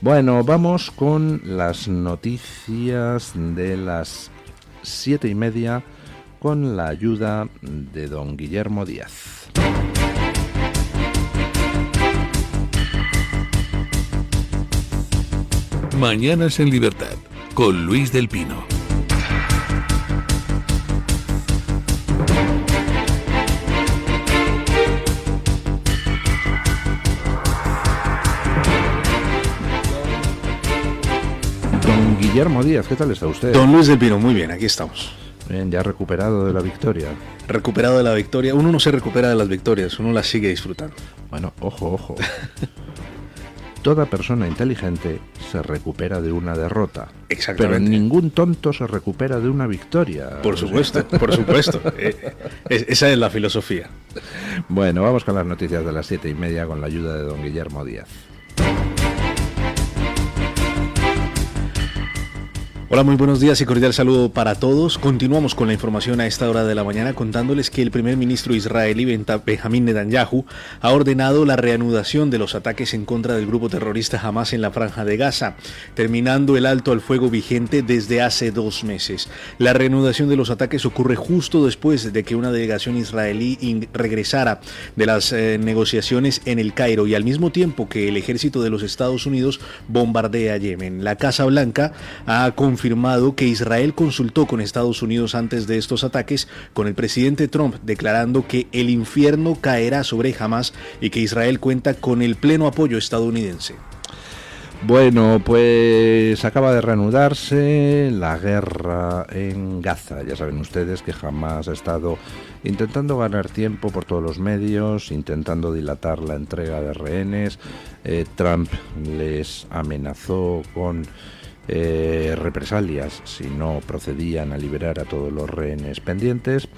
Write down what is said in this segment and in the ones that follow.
Bueno, vamos con las noticias de las 7:30 con la ayuda de don Guillermo Díaz. Mañanas en Libertad, con Luis del Pino. Don Guillermo Díaz, ¿qué tal está usted? Don Luis del Pino, muy bien, aquí estamos. Bien, ya recuperado de la victoria. Recuperado de la victoria. Uno no se recupera de las victorias, uno las sigue disfrutando. Bueno, ojo. Toda persona inteligente se recupera de una derrota. Exactamente. Pero ningún tonto se recupera de una victoria. Por supuesto, por supuesto. Esa es la filosofía. Bueno, vamos con las noticias de las 7:30 con la ayuda de don Guillermo Díaz. Hola, muy buenos días y cordial saludo para todos. Continuamos con la información a esta hora de la mañana contándoles que el primer ministro israelí Benjamín Netanyahu ha ordenado la reanudación de los ataques en contra del grupo terrorista Hamás en la Franja de Gaza, terminando el alto al fuego vigente desde hace 2 meses. La reanudación de los ataques ocurre justo después de que una delegación israelí regresara de las negociaciones en el Cairo y al mismo tiempo que el ejército de los Estados Unidos bombardea Yemen. La Casa Blanca ha confirmado que Israel consultó con Estados Unidos antes de estos ataques, con el presidente Trump declarando que el infierno caerá sobre Hamás y que Israel cuenta con el pleno apoyo estadounidense. Bueno, pues acaba de reanudarse la guerra en Gaza. Ya saben ustedes que Hamás ha estado intentando ganar tiempo por todos los medios, intentando dilatar la entrega de rehenes. Trump les amenazó con represalias si no procedían a liberar a todos los rehenes pendientes.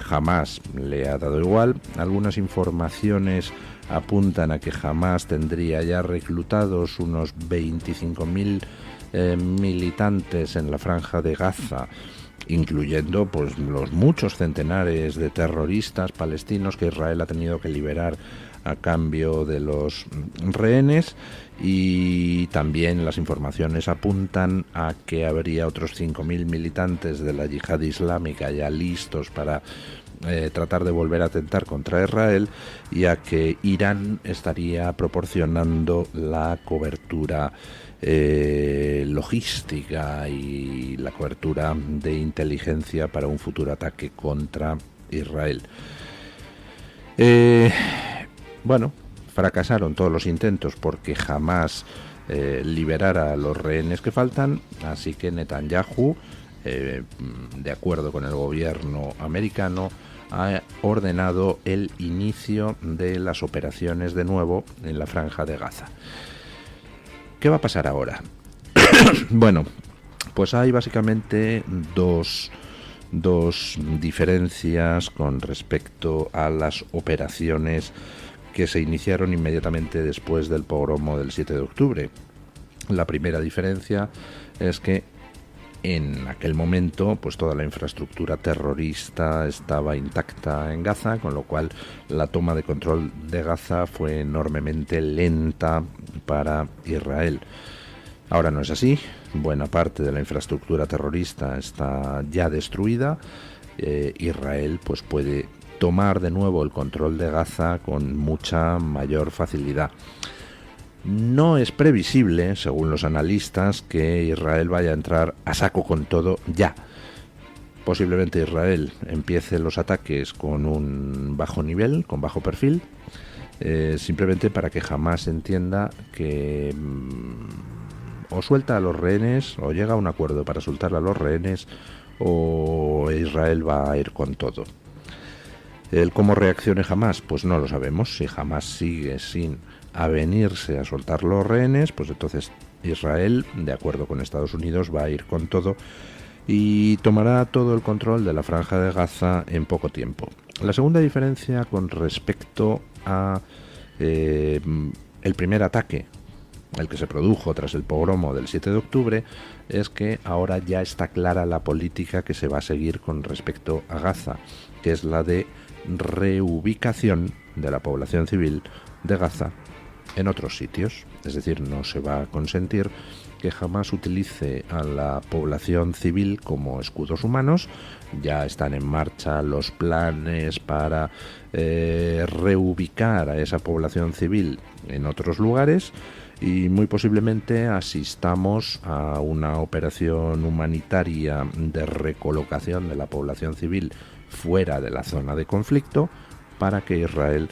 Hamás le ha dado igual. Algunas informaciones apuntan a que Hamás tendría ya reclutados unos 25.000 militantes en la Franja de Gaza, incluyendo pues los muchos centenares de terroristas palestinos que Israel ha tenido que liberar a cambio de los rehenes, y también las informaciones apuntan a que habría otros 5.000 militantes de la yihad islámica ya listos para tratar de volver a atentar contra Israel, y a que Irán estaría proporcionando la cobertura logística y la cobertura de inteligencia para un futuro ataque contra Israel. Bueno, fracasaron todos los intentos porque jamás liberara a los rehenes que faltan, así que Netanyahu, de acuerdo con el gobierno americano, ha ordenado el inicio de las operaciones de nuevo en la Franja de Gaza. ¿Qué va a pasar ahora? Bueno, pues hay básicamente dos diferencias con respecto a las operaciones que se iniciaron inmediatamente después del pogromo del 7 de octubre. La primera diferencia es que en aquel momento pues toda la infraestructura terrorista estaba intacta en Gaza, con lo cual la toma de control de Gaza fue enormemente lenta para Israel. Ahora no es así. Buena parte de la infraestructura terrorista está ya destruida. Israel pues puede tomar de nuevo el control de Gaza con mucha mayor facilidad. No es previsible, según los analistas, que Israel vaya a entrar a saco con todo ya. Posiblemente Israel empiece los ataques con un bajo nivel, con bajo perfil, simplemente para que jamás entienda que o suelta a los rehenes, o llega a un acuerdo para soltar a los rehenes, o Israel va a ir con todo. El cómo reaccione Hamás, pues no lo sabemos. Si Hamás sigue sin avenirse a soltar los rehenes, pues entonces Israel, de acuerdo con Estados Unidos, va a ir con todo y tomará todo el control de la Franja de Gaza en poco tiempo. La segunda diferencia con respecto a el primer ataque, el que se produjo tras el pogromo del 7 de octubre, es que ahora ya está clara la política que se va a seguir con respecto a Gaza, que es la de reubicación de la población civil de Gaza en otros sitios. Es decir, no se va a consentir que jamás utilice a la población civil como escudos humanos. Ya están en marcha los planes para reubicar a esa población civil en otros lugares, y muy posiblemente asistamos a una operación humanitaria de recolocación de la población civil fuera de la zona de conflicto, para que Israel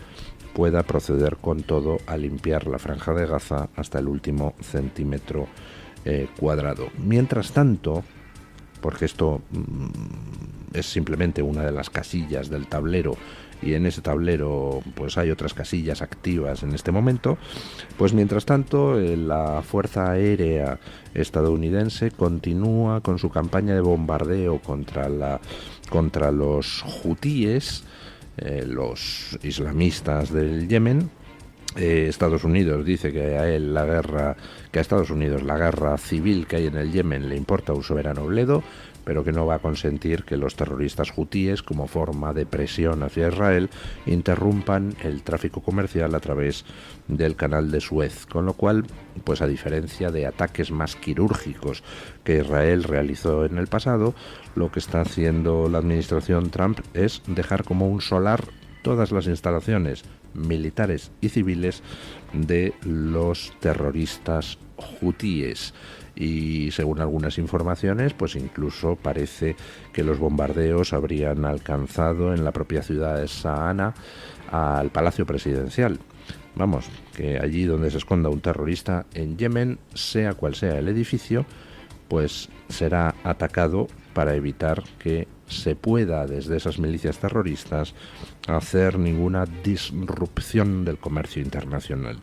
pueda proceder con todo a limpiar la franja de Gaza hasta el último centímetro cuadrado. Mientras tanto, porque esto es simplemente una de las casillas del tablero, y en ese tablero pues hay otras casillas activas en este momento, pues mientras tanto la Fuerza Aérea estadounidense continúa con su campaña de bombardeo contra los hutíes, los islamistas del Yemen. Estados Unidos dice que a Estados Unidos la guerra civil que hay en el Yemen le importa un soberano bledo, pero que no va a consentir que los terroristas hutíes, como forma de presión hacia Israel, interrumpan el tráfico comercial a través del canal de Suez. Con lo cual, pues a diferencia de ataques más quirúrgicos que Israel realizó en el pasado, lo que está haciendo la administración Trump es dejar como un solar todas las instalaciones militares y civiles de los terroristas hutíes. Y según algunas informaciones, pues incluso parece que los bombardeos habrían alcanzado en la propia ciudad de Saana al Palacio Presidencial. Vamos, que allí donde se esconda un terrorista en Yemen, sea cual sea el edificio, pues será atacado para evitar que se pueda desde esas milicias terroristas hacer ninguna disrupción del comercio internacional.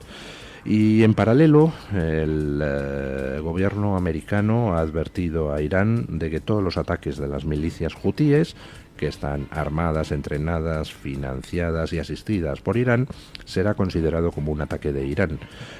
Y en paralelo, el gobierno americano ha advertido a Irán de que todos los ataques de las milicias hutíes, que están armadas, entrenadas, financiadas y asistidas por Irán, será considerado como un ataque de Irán.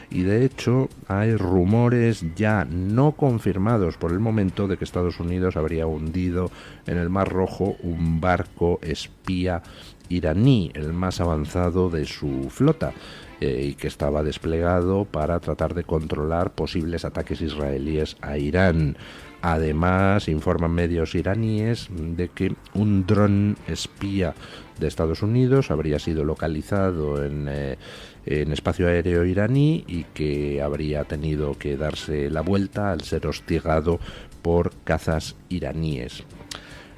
Y de hecho hay rumores ya no confirmados por el momento de que Estados Unidos habría hundido en el Mar Rojo un barco espía iraní, el más avanzado de su flota, y que estaba desplegado para tratar de controlar posibles ataques israelíes a Irán. Además, informan medios iraníes de que un dron espía de Estados Unidos habría sido localizado en espacio aéreo iraní y que habría tenido que darse la vuelta al ser hostigado por cazas iraníes.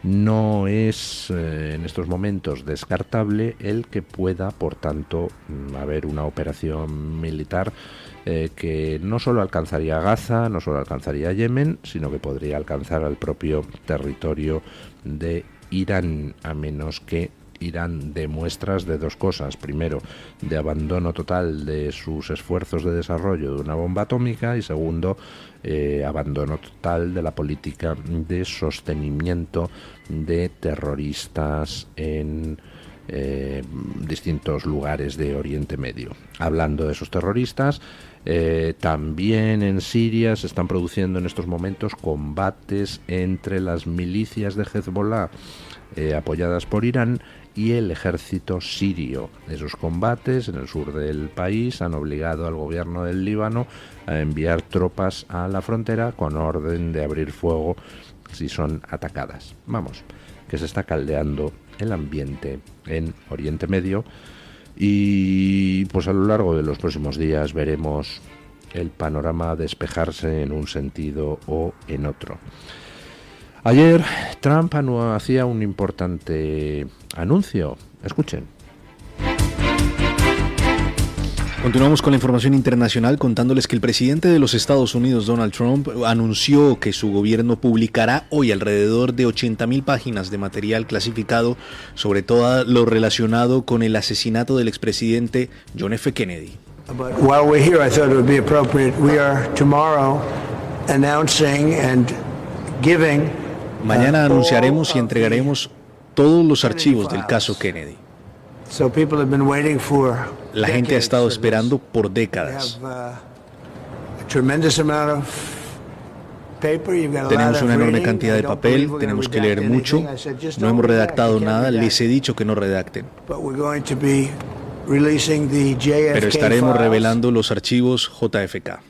No es en estos momentos descartable el que pueda, por tanto, haber una operación militar que no solo alcanzaría Gaza, no solo alcanzaría Yemen, sino que podría alcanzar al propio territorio de Irán, a menos que Irán dé muestras de dos cosas. Primero, de abandono total de sus esfuerzos de desarrollo de una bomba atómica, y segundo, abandono total de la política de sostenimiento de terroristas en distintos lugares de Oriente Medio. Hablando de esos terroristas, también en Siria se están produciendo en estos momentos combates entre las milicias de Hezbollah apoyadas por Irán y el ejército sirio. Esos combates en el sur del país han obligado al gobierno del Líbano a enviar tropas a la frontera con orden de abrir fuego si son atacadas. Vamos, que se está caldeando el ambiente en Oriente Medio, y pues a lo largo de los próximos días veremos el panorama despejarse en un sentido o en otro. Ayer Trump hacía un importante anuncio. Escuchen. Continuamos con la información internacional, contándoles que el presidente de los Estados Unidos, Donald Trump, anunció que su gobierno publicará hoy alrededor de 80.000 páginas de material clasificado sobre todo lo relacionado con el asesinato del expresidente John F. Kennedy. While we're here, I thought it would be appropriate. We are tomorrow announcing and giving. Mañana anunciaremos y entregaremos todos los archivos del caso Kennedy. La gente ha estado esperando por décadas. Tenemos una enorme cantidad de papel, tenemos que leer mucho, no hemos redactado nada, les he dicho que no redacten. releasing the JFK Pero estaremos files. revelando los archivos JFK.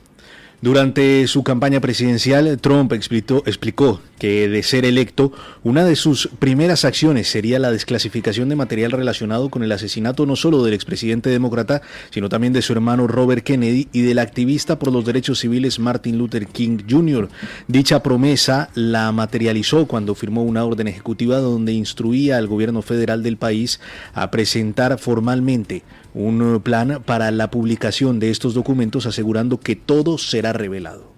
Durante su campaña presidencial, Trump explicó que, de ser electo, una de sus primeras acciones sería la desclasificación de material relacionado con el asesinato no solo del expresidente demócrata, sino también de su hermano Robert Kennedy y del activista por los derechos civiles Martin Luther King Jr. Dicha promesa la materializó cuando firmó una orden ejecutiva donde instruía al gobierno federal del país a presentar formalmente un plan para la publicación de estos documentos, asegurando que todo será revelado.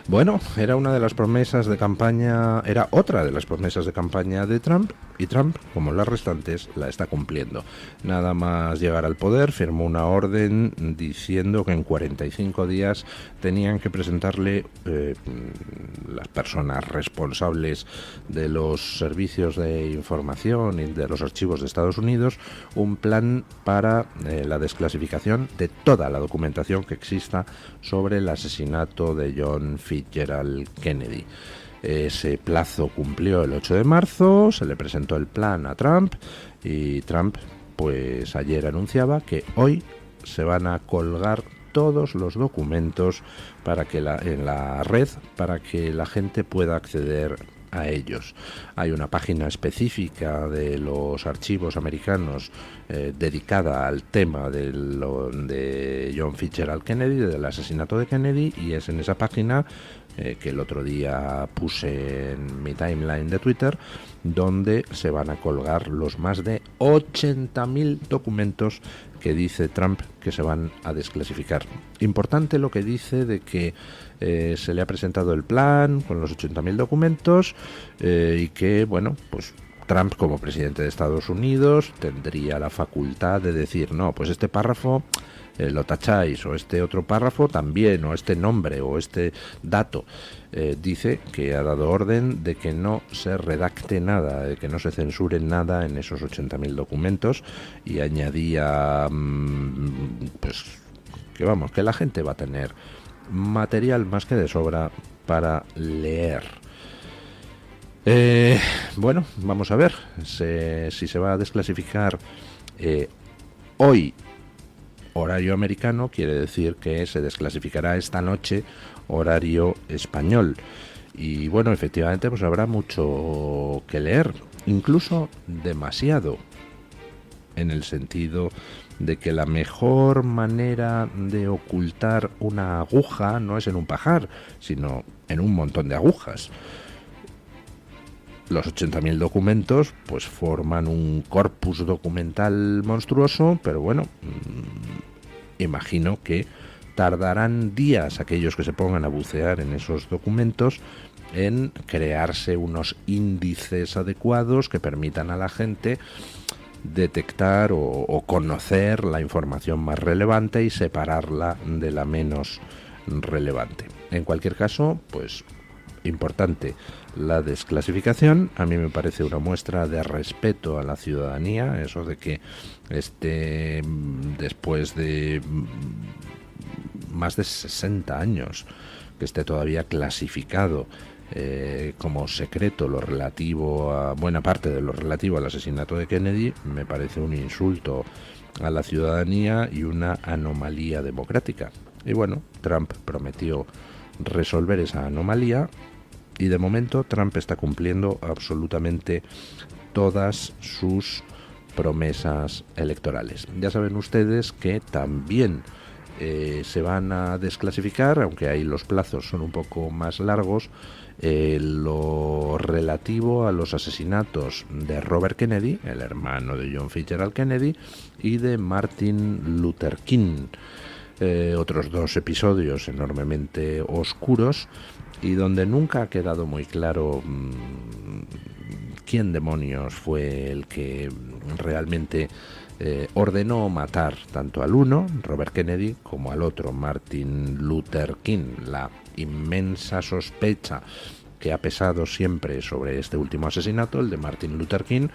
Bueno, era una de las promesas de campaña, era otra de las promesas de campaña de Trump, y Trump, como las restantes, la está cumpliendo. Nada más llegar al poder, firmó una orden diciendo que en 45 días tenían que presentarle las personas responsables de los servicios de información y de los archivos de Estados Unidos un plan para la desclasificación de toda la documentación que exista sobre el asesinato de John Fitzgerald Kennedy. Ese plazo cumplió el 8 de marzo, se le presentó el plan a Trump y Trump pues ayer anunciaba que hoy se van a colgar todos los documentos para que en la red para que la gente pueda acceder a ellos. Hay una página específica de los archivos americanos dedicada al tema de John Fitzgerald Kennedy, del asesinato de Kennedy, y es en esa página que el otro día puse en mi timeline de Twitter, donde se van a colgar los más de 80.000 documentos que dice Trump que se van a desclasificar. Importante lo que dice de que se le ha presentado el plan con los 80.000 documentos y que, bueno, pues Trump, como presidente de Estados Unidos, tendría la facultad de decir, no, pues este párrafo lo tacháis, o este otro párrafo también, o este nombre, o este dato. Dice que ha dado orden de que no se redacte nada, de que no se censure nada en esos 80.000 documentos, y añadía, pues, que vamos, que la gente va a tener material más que de sobra para leer. Bueno, vamos a ver si se va a desclasificar hoy, horario americano, quiere decir que se desclasificará esta noche, horario español. Y bueno, efectivamente, pues habrá mucho que leer, incluso demasiado, en el sentido de que la mejor manera de ocultar una aguja no es en un pajar, sino en un montón de agujas. Los 80.000 documentos pues forman un corpus documental monstruoso, pero bueno, imagino que tardarán días aquellos que se pongan a bucear en esos documentos en crearse unos índices adecuados que permitan a la gente detectar o conocer la información más relevante y separarla de la menos relevante. En cualquier caso, pues importante la desclasificación. A mí me parece una muestra de respeto a la ciudadanía, eso de que después de más de 60 años que esté todavía clasificado como secreto lo relativo a buena parte de lo relativo al asesinato de Kennedy, me parece un insulto a la ciudadanía y una anomalía democrática. Y bueno, Trump prometió resolver esa anomalía y de momento Trump está cumpliendo absolutamente todas sus promesas electorales. Ya saben ustedes que también se van a desclasificar, aunque ahí los plazos son un poco más largos, lo relativo a los asesinatos de Robert Kennedy, el hermano de John Fitzgerald Kennedy, y de Martin Luther King. Otros dos episodios enormemente oscuros y donde nunca ha quedado muy claro quién demonios fue el que realmente ordenó matar tanto al uno, Robert Kennedy, como al otro, Martin Luther King. La inmensa sospecha que ha pesado siempre sobre este último asesinato, el de Martin Luther King,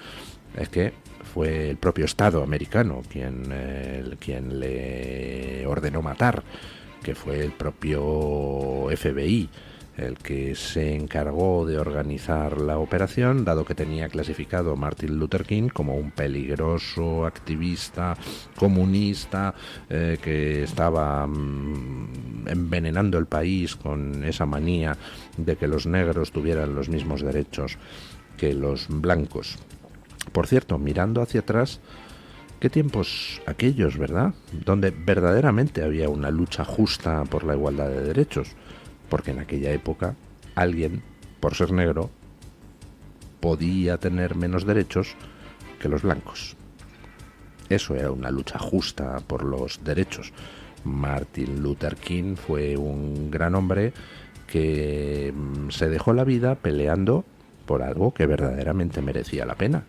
es que fue el propio Estado americano quien le ordenó matar, que fue el propio FBI, el que se encargó de organizar la operación, dado que tenía clasificado a Martin Luther King como un peligroso activista comunista que estaba envenenando el país con esa manía de que los negros tuvieran los mismos derechos que los blancos. Por cierto, mirando hacia atrás, qué tiempos aquellos, ¿verdad? Donde verdaderamente había una lucha justa por la igualdad de derechos, porque en aquella época alguien, por ser negro, podía tener menos derechos que los blancos. Eso era una lucha justa por los derechos. Martin Luther King fue un gran hombre que se dejó la vida peleando por algo que verdaderamente merecía la pena,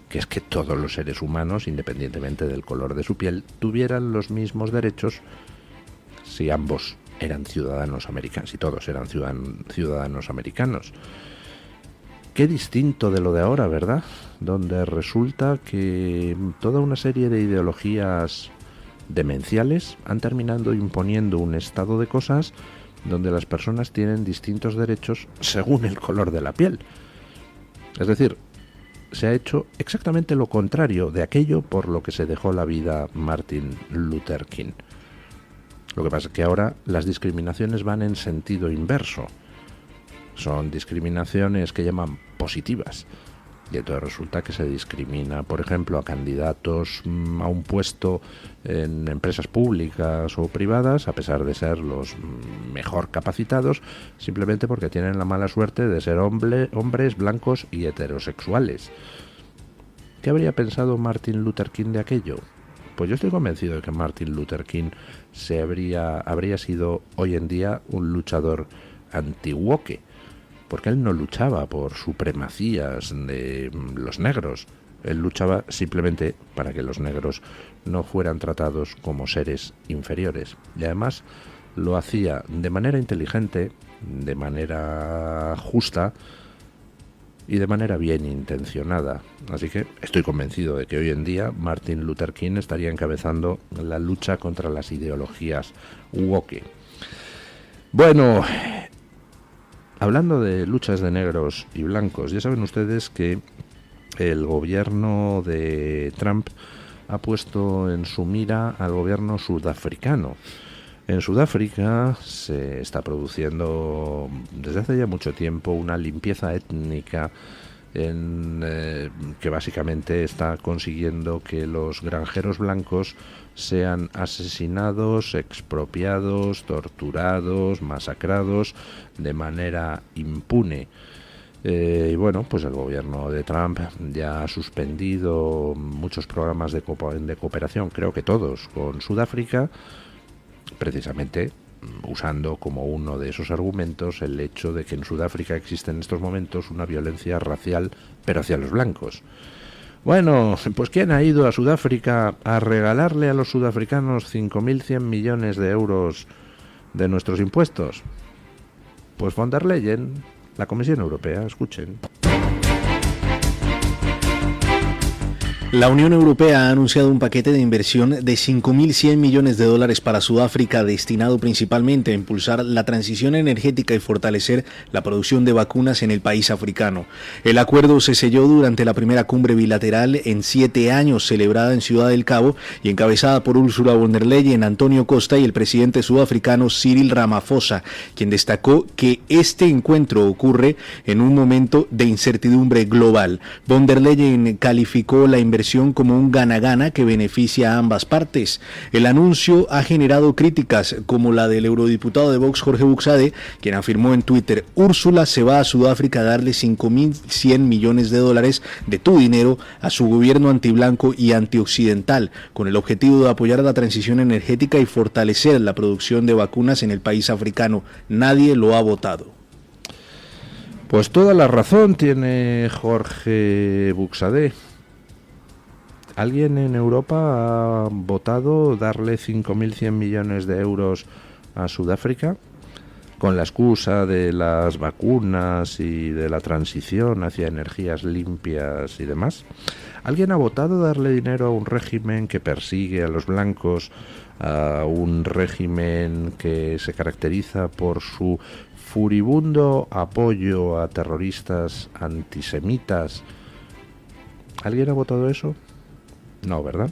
que es que todos los seres humanos, independientemente del color de su piel, tuvieran los mismos derechos si ambos eran ciudadanos americanos, si todos eran ciudadanos americanos. Qué distinto de lo de ahora, ¿verdad? Donde resulta que toda una serie de ideologías demenciales han terminado imponiendo un estado de cosas donde las personas tienen distintos derechos según el color de la piel. Es decir, se ha hecho exactamente lo contrario de aquello por lo que se dejó la vida Martin Luther King. Lo que pasa es que ahora las discriminaciones van en sentido inverso. Son discriminaciones que llaman positivas. Y entonces resulta que se discrimina, por ejemplo, a candidatos a un puesto en empresas públicas o privadas, a pesar de ser los mejor capacitados, simplemente porque tienen la mala suerte de ser hombres blancos y heterosexuales. ¿Qué habría pensado Martin Luther King de aquello? Pues yo estoy convencido de que Martin Luther King habría sido hoy en día un luchador anti-woke, porque él no luchaba por supremacías de los negros, él luchaba simplemente para que los negros no fueran tratados como seres inferiores. Y además lo hacía de manera inteligente, de manera justa y de manera bien intencionada. Así que estoy convencido de que hoy en día Martin Luther King estaría encabezando la lucha contra las ideologías woke. Bueno, hablando de luchas de negros y blancos, ya saben ustedes que el gobierno de Trump ha puesto en su mira al gobierno sudafricano. En Sudáfrica se está produciendo desde hace ya mucho tiempo una limpieza étnica que básicamente está consiguiendo que los granjeros blancos sean asesinados, expropiados, torturados, masacrados de manera impune. Y bueno, pues el gobierno de Trump ya ha suspendido muchos programas de cooperación, creo que todos, con Sudáfrica, precisamente usando como uno de esos argumentos el hecho de que en Sudáfrica existe en estos momentos una violencia racial, pero hacia los blancos. Bueno, pues ¿quién ha ido a Sudáfrica a regalarle a los sudafricanos 5.100 millones de euros de nuestros impuestos? Pues von der Leyen, la Comisión Europea, escuchen. La Unión Europea ha anunciado un paquete de inversión de 5.100 millones de dólares para Sudáfrica, destinado principalmente a impulsar la transición energética y fortalecer la producción de vacunas en el país africano. El acuerdo se selló durante la primera cumbre bilateral en 7 años celebrada en Ciudad del Cabo y encabezada por Ursula von der Leyen, Antonio Costa y el presidente sudafricano Cyril Ramaphosa, quien destacó que este encuentro ocurre en un momento de incertidumbre global. Von der Leyen calificó la inversión como un gana-gana que beneficia a ambas partes. El anuncio ha generado críticas como la del eurodiputado de Vox Jorge Buxade, quien afirmó en Twitter: Úrsula se va a Sudáfrica a darle 5.100 millones de dólares de tu dinero a su gobierno antiblanco y antioccidental, con el objetivo de apoyar la transición energética y fortalecer la producción de vacunas en el país africano. Nadie lo ha votado. Pues toda la razón tiene Jorge Buxade. ¿Alguien en Europa ha votado darle 5.100 millones de euros a Sudáfrica? con la excusa de las vacunas y de la transición hacia energías limpias y demás. ¿Alguien ha votado darle dinero a un régimen que persigue a los blancos, a un régimen que se caracteriza por su furibundo apoyo a terroristas antisemitas? ¿Alguien ha votado eso? No, ¿verdad?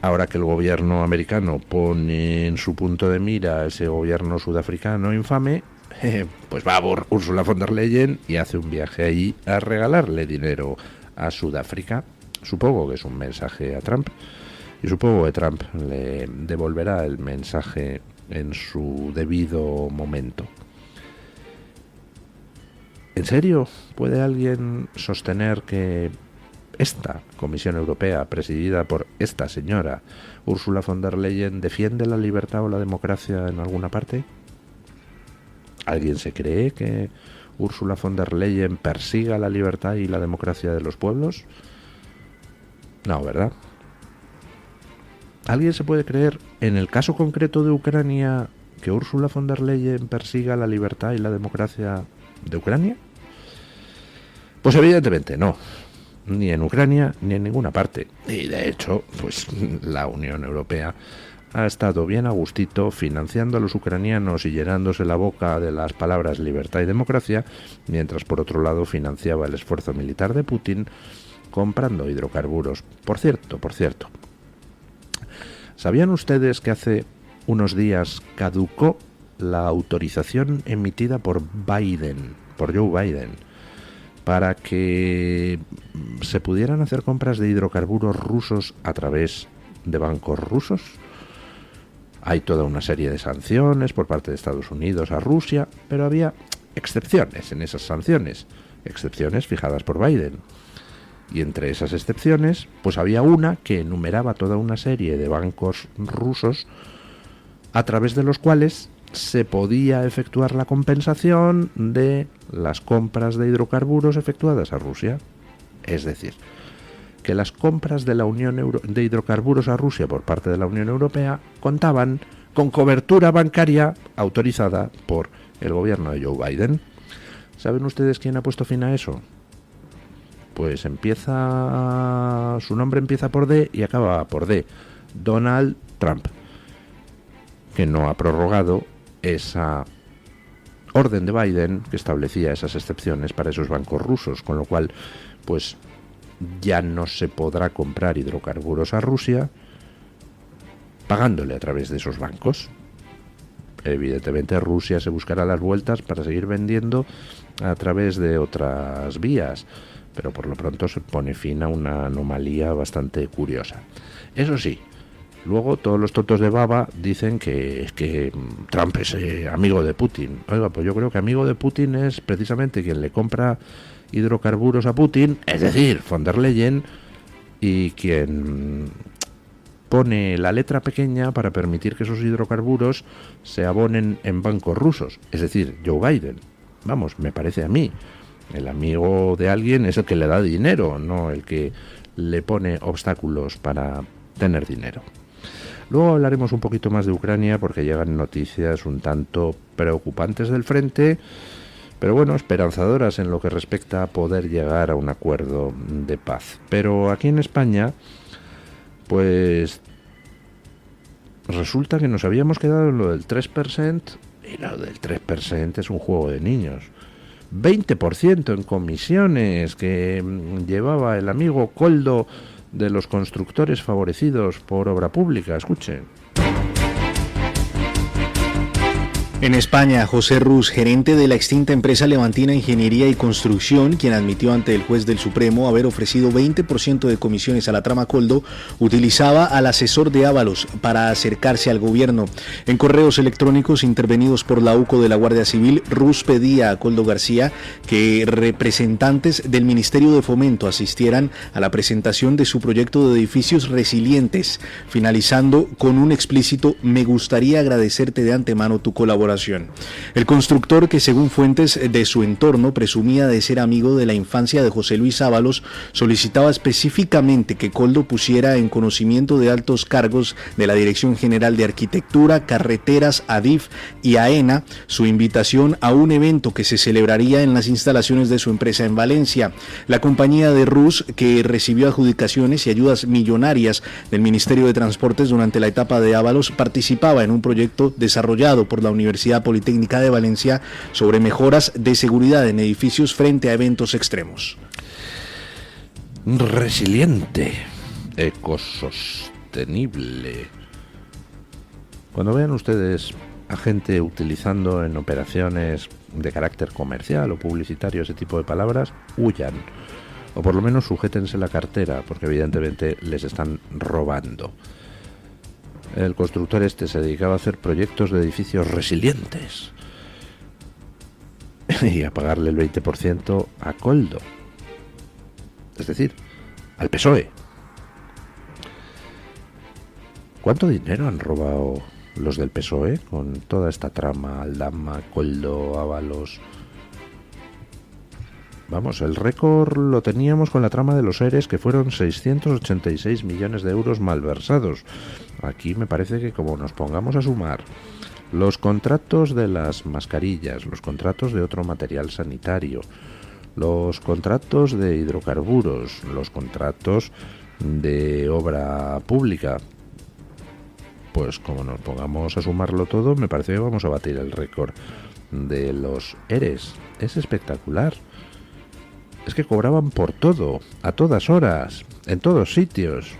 Ahora que el gobierno americano pone en su punto de mira a ese gobierno sudafricano infame, pues va por Ursula von der Leyen y hace un viaje allí a regalarle dinero a Sudáfrica. Supongo que es un mensaje a Trump, y supongo que Trump le devolverá el mensaje en su debido momento. ¿En serio puede alguien sostener que esta Comisión Europea, presidida por esta señora Ursula von der Leyen, defiende la libertad o la democracia en alguna parte? ¿Alguien se cree que Ursula von der Leyen persiga la libertad y la democracia de los pueblos? No, ¿verdad? ¿Alguien se puede creer, en el caso concreto de Ucrania, que Ursula von der Leyen persiga la libertad y la democracia de Ucrania? Pues evidentemente no. Ni en Ucrania ni en ninguna parte. Y de hecho, pues la Unión Europea ha estado bien a gustito financiando a los ucranianos y llenándose la boca de las palabras libertad y democracia, mientras por otro lado financiaba el esfuerzo militar de Putin comprando hidrocarburos. Por cierto, ¿sabían ustedes que hace unos días caducó la autorización emitida por Joe Biden, para que se pudieran hacer compras de hidrocarburos rusos a través de bancos rusos? Hay toda una serie de sanciones por parte de Estados Unidos a Rusia, pero había excepciones en esas sanciones, excepciones fijadas por Biden. Y entre esas excepciones, pues había una que enumeraba toda una serie de bancos rusos a través de los cuales se podía efectuar la compensación de las compras de hidrocarburos efectuadas a Rusia. Es decir, que las compras de de hidrocarburos a Rusia por parte de la Unión Europea contaban con cobertura bancaria autorizada por el gobierno de Joe Biden. ¿Saben ustedes quién ha puesto fin a eso? Pues su nombre empieza por D y acaba por D. Donald Trump, que no ha prorrogado esa orden de Biden que establecía esas excepciones para esos bancos rusos, con lo cual pues ya no se podrá comprar hidrocarburos a Rusia pagándole a través de esos bancos. Evidentemente Rusia se buscará las vueltas para seguir vendiendo a través de otras vías, pero por lo pronto se pone fin a una anomalía bastante curiosa. Eso sí, luego todos los tontos de baba dicen que Trump es amigo de Putin. Oiga, pues yo creo que amigo de Putin es precisamente quien le compra hidrocarburos a Putin, es decir, von der Leyen, y quien pone la letra pequeña para permitir que esos hidrocarburos se abonen en bancos rusos, es decir, Joe Biden. Vamos, me parece a mí. El amigo de alguien es el que le da dinero, no el que le pone obstáculos para tener dinero. Luego hablaremos un poquito más de Ucrania porque llegan noticias un tanto preocupantes del frente, pero bueno, esperanzadoras en lo que respecta a poder llegar a un acuerdo de paz. Pero aquí en España, pues resulta que nos habíamos quedado en lo del 3%, y lo del 3% es un juego de niños. 20% en comisiones que llevaba el amigo Koldo de los constructores favorecidos por obra pública. Escuchen. En España, José Rus, gerente de la extinta empresa levantina Ingeniería y Construcción, quien admitió ante el juez del Supremo haber ofrecido 20% de comisiones a la trama Koldo, utilizaba al asesor de Ábalos para acercarse al gobierno. En correos electrónicos intervenidos por la UCO de la Guardia Civil, Rus pedía a Koldo García que representantes del Ministerio de Fomento asistieran a la presentación de su proyecto de edificios resilientes, finalizando con un explícito: me gustaría agradecerte de antemano tu colaboración colaboración. El constructor, que según fuentes de su entorno presumía de ser amigo de la infancia de José Luis Ábalos, solicitaba específicamente que Koldo pusiera en conocimiento de altos cargos de la Dirección General de Arquitectura, Carreteras, ADIF y AENA su invitación a un evento que se celebraría en las instalaciones de su empresa en Valencia. La compañía de Rus, que recibió adjudicaciones y ayudas millonarias del Ministerio de Transportes durante la etapa de Ábalos, participaba en un proyecto desarrollado por la Universidad Politécnica de Valencia sobre mejoras de seguridad en edificios frente a eventos extremos. Resiliente, ecosostenible. Cuando vean ustedes a gente utilizando en operaciones de carácter comercial o publicitario ese tipo de palabras, huyan. O por lo menos sujétense la cartera, porque evidentemente les están robando. El constructor se dedicaba a hacer proyectos de edificios resilientes y a pagarle el 20% a Koldo, es decir, al PSOE. ¿Cuánto dinero han robado los del PSOE con toda esta trama? Aldama, Koldo, Ábalos. Vamos, el récord lo teníamos con la trama de los ERES, que fueron 686 millones de euros malversados. Aquí me parece que como nos pongamos a sumar los contratos de las mascarillas, los contratos de otro material sanitario, los contratos de hidrocarburos, los contratos de obra pública, pues como nos pongamos a sumarlo todo, me parece que vamos a batir el récord de los ERES. Es espectacular. Es que cobraban por todo, a todas horas, en todos sitios.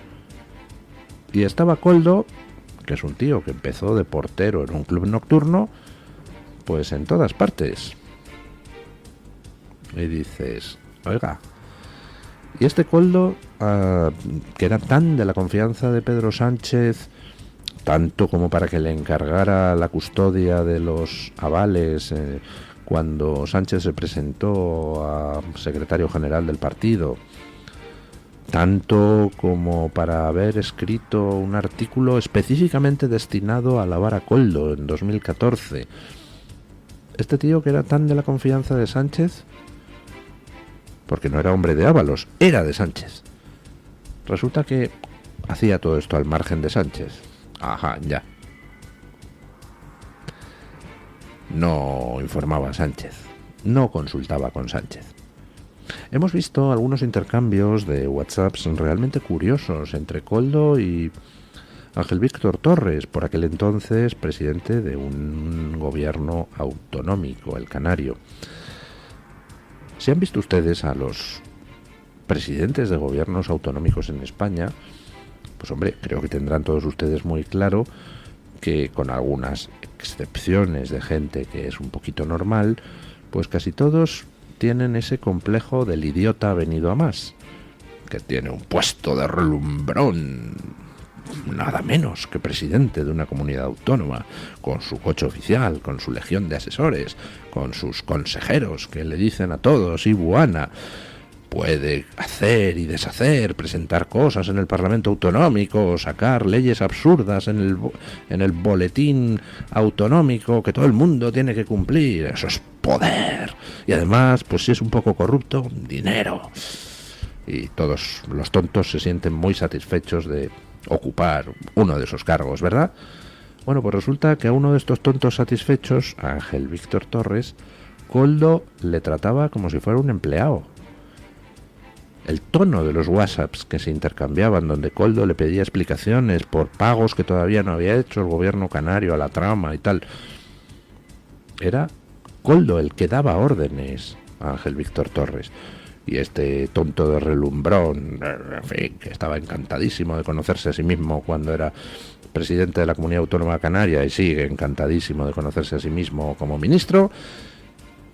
Y estaba Koldo, que es un tío que empezó de portero en un club nocturno, pues en todas partes. Y dices, oiga, y este Koldo, que era tan de la confianza de Pedro Sánchez, tanto como para que le encargara la custodia de los avales cuando Sánchez se presentó a secretario general del partido, tanto como para haber escrito un artículo específicamente destinado a alabar a Koldo en 2014. Este tío, que era tan de la confianza de Sánchez, porque no era hombre de Ábalos, era de Sánchez, resulta que hacía todo esto al margen de Sánchez. Ajá, ya. No informaba a Sánchez, no consultaba con Sánchez. Hemos visto algunos intercambios de WhatsApps realmente curiosos entre Koldo y Ángel Víctor Torres, por aquel entonces presidente de un gobierno autonómico, el canario. Si han visto ustedes a los presidentes de gobiernos autonómicos en España, pues hombre, creo que tendrán todos ustedes muy claro que, con algunas excepciones de gente que es un poquito normal, pues casi todos tienen ese complejo del idiota venido a más, que tiene un puesto de relumbrón, nada menos que presidente de una comunidad autónoma, con su coche oficial, con su legión de asesores, con sus consejeros que le dicen a todos y buana. Puede hacer y deshacer, presentar cosas en el Parlamento Autonómico, sacar leyes absurdas en el boletín autonómico que todo el mundo tiene que cumplir. Eso es poder. Y además, pues si es un poco corrupto, dinero. Y todos los tontos se sienten muy satisfechos de ocupar uno de esos cargos, ¿verdad? Bueno, pues resulta que a uno de estos tontos satisfechos, a Ángel Víctor Torres, Koldo le trataba como si fuera un empleado. El tono de los WhatsApps que se intercambiaban, donde Koldo le pedía explicaciones por pagos que todavía no había hecho el gobierno canario a la trama y tal, era Koldo el que daba órdenes a Ángel Víctor Torres. Y este tonto de relumbrón, en fin, que estaba encantadísimo de conocerse a sí mismo cuando era presidente de la Comunidad Autónoma Canaria y sigue encantadísimo de conocerse a sí mismo como ministro,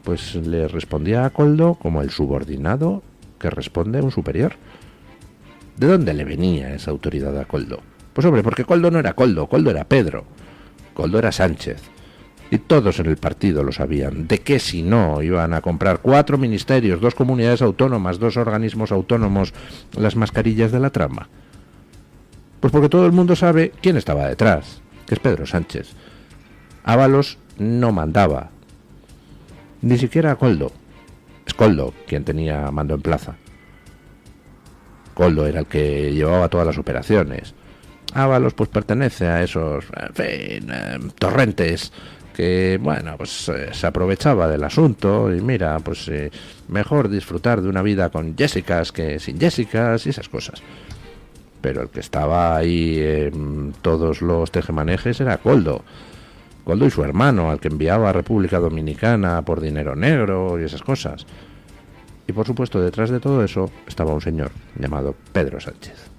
pues le respondía a Koldo como el subordinado que responde a un superior. ¿De dónde le venía esa autoridad a Koldo? Pues hombre, porque Koldo no era Koldo, Koldo era Pedro, Koldo era Sánchez. Y todos en el partido lo sabían. ¿De qué si no iban a comprar 4 ministerios, 2 comunidades autónomas, 2 organismos autónomos las mascarillas de la trama? Pues porque todo el mundo sabe quién estaba detrás, que es Pedro Sánchez. Ábalos no mandaba. Ni siquiera Koldo. Es Koldo quien tenía mando en plaza. Koldo era el que llevaba todas las operaciones. Ábalos pues pertenece a esos, en fin, torrentes que, bueno, pues se aprovechaba del asunto y mira, pues mejor disfrutar de una vida con Jessicas que sin Jessicas y esas cosas. Pero el que estaba ahí en todos los tejemanejes era Koldo. Koldo y su hermano, al que enviaba a República Dominicana por dinero negro y esas cosas. Y por supuesto, detrás de todo eso estaba un señor llamado Pedro Sánchez.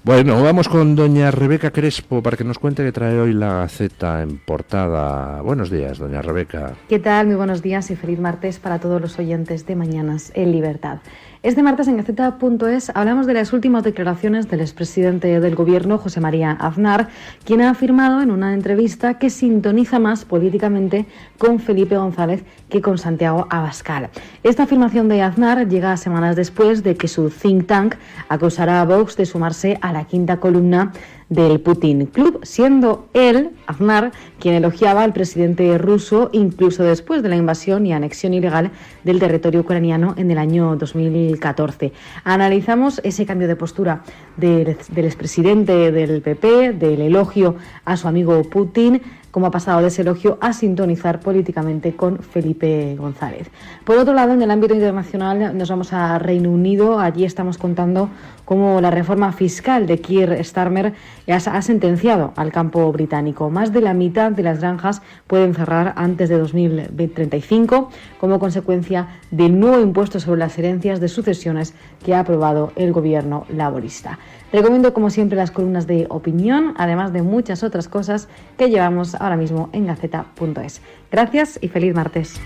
Bueno, vamos con doña Rebeca Crespo para que nos cuente qué trae hoy la Gaceta en portada. Buenos días, doña Rebeca. ¿Qué tal? Muy buenos días y feliz martes para todos los oyentes de Mañanas en Libertad. Este martes en Gaceta.es hablamos de las últimas declaraciones del expresidente del Gobierno, José María Aznar, quien ha afirmado en una entrevista que sintoniza más políticamente con Felipe González que con Santiago Abascal. Esta afirmación de Aznar llega semanas después de que su think tank acusara a Vox de sumarse a la quinta columna del Putin Club, siendo él, Aznar, quien elogiaba al presidente ruso incluso después de la invasión y anexión ilegal del territorio ucraniano en el año 2014. Analizamos ese cambio de postura del expresidente del PP, del elogio a su amigo Putin, cómo ha pasado de ese elogio a sintonizar políticamente con Felipe González. Por otro lado, en el ámbito internacional nos vamos a Reino Unido. Allí estamos contando cómo la reforma fiscal de Keir Starmer ha sentenciado al campo británico. Más de la mitad de las granjas pueden cerrar antes de 2035 como consecuencia del nuevo impuesto sobre las herencias de sucesiones que ha aprobado el gobierno laborista. Recomiendo, como siempre, las columnas de opinión, además de muchas otras cosas que llevamos ahora mismo en Gaceta.es. Gracias y feliz martes.